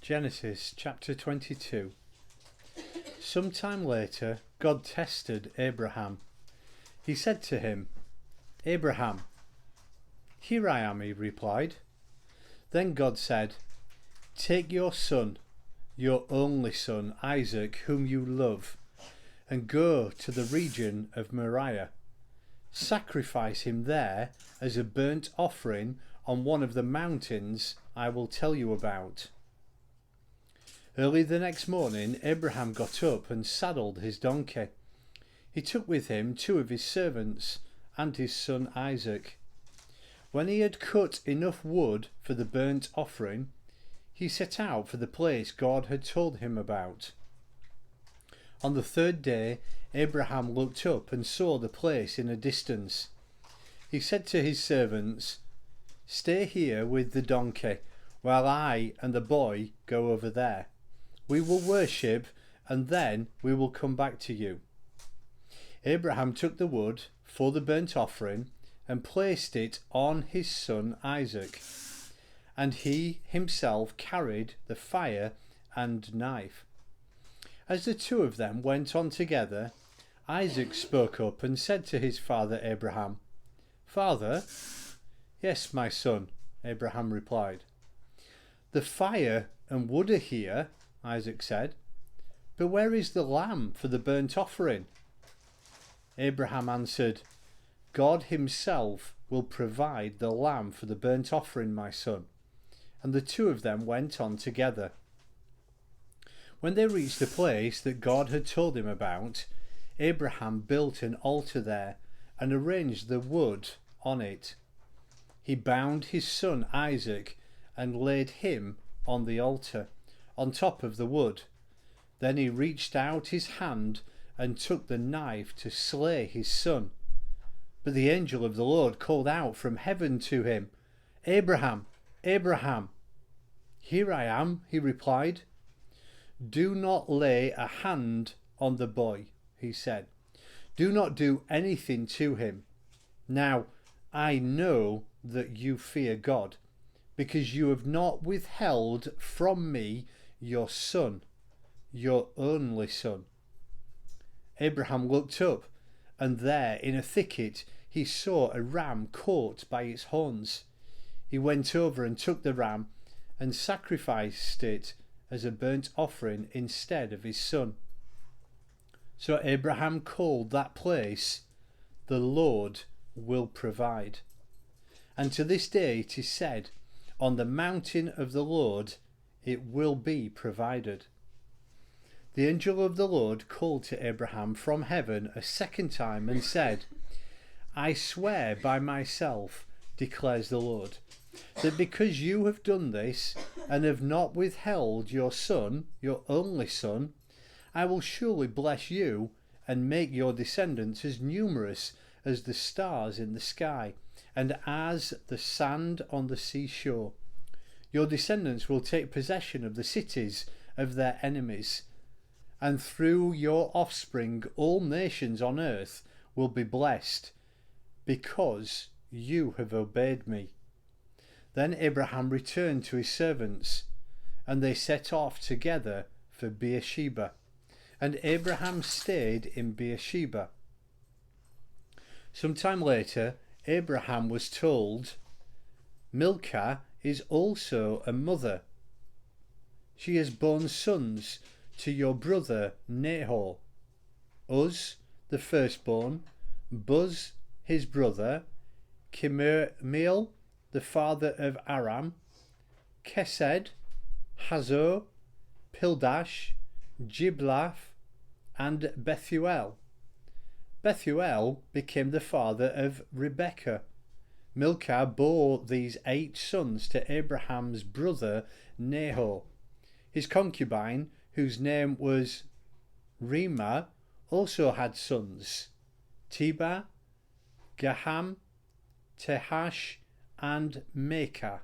Genesis chapter 22. Sometime later, God tested Abraham. He said to him, "Abraham." "Here I am," he replied. Then God said, "Take your son, your only son, Isaac, whom you love, and go to the region of Moriah. Sacrifice him there as a burnt offering on one of the mountains I will tell you about." Early the next morning, Abraham got up and saddled his donkey. He took with him 2 of his servants and his son Isaac. When he had cut enough wood for the burnt offering, he set out for the place God had told him about. On the 3rd day, Abraham looked up and saw the place in a distance. He said to his servants, "Stay here with the donkey, while I and the boy go over there. We will worship, and then we will come back to you." Abraham took the wood for the burnt offering and placed it on his son Isaac, and he himself carried the fire and knife. As the 2 of them went on together, Isaac spoke up and said to his father Abraham, "Father?" "Yes, my son," Abraham replied. "The fire and wood are here," Isaac said, "but where is the lamb for the burnt offering?" Abraham answered, "God himself will provide the lamb for the burnt offering, my son." And the 2 of them went on together. When they reached the place that God had told him about, Abraham built an altar there and arranged the wood on it. He bound his son Isaac and laid him on the altar, on top of the wood. Then he reached out his hand and took the knife to slay his son. But the angel of the Lord called out from heaven to him, "Abraham, Abraham." "Here I am," he replied. "Do not lay a hand on the boy," he said. "Do not do anything to him. Now, I know that you fear God, because you have not withheld from me your son, your only son." Abraham looked up, and there in a thicket he saw a ram caught by its horns. He went over and took the ram and sacrificed it as a burnt offering instead of his son. So Abraham called that place, "The Lord will provide." And to this day it is said, "On the mountain of the Lord it will be provided." The angel of the Lord called to Abraham from heaven a second time and said, "I swear by myself, declares the Lord, that because you have done this and have not withheld your son, your only son, I will surely bless you and make your descendants as numerous as the stars in the sky and as the sand on the seashore. Your descendants will take possession of the cities of their enemies, and through your offspring all nations on earth will be blessed, because you have obeyed me." Then Abraham returned to his servants, and they set off together for Beersheba, and Abraham stayed in Beersheba. Some time later, Abraham was told, "Milcah is also a mother. She has borne sons to your brother Nahor, Uz the firstborn, Buz his brother, Kemuel the father of Aram, Kesed, Hazo, Pildash, Jidlaph and Bethuel. Bethuel became the father of Rebekah. Milcah bore these 8 sons to Abraham's brother Nahor. His concubine, whose name was Reumah, also had sons, Tebah, Gaham, Tahash and Maacah.